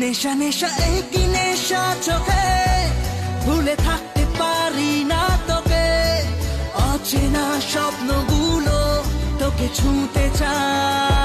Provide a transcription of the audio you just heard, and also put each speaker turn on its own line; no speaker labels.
নেশা নেশা একই নেশা চোখে, ভুলে থাকতে পারি না তোকে। অচেনা স্বপ্নগুলো তোকে ছুঁতে চায়।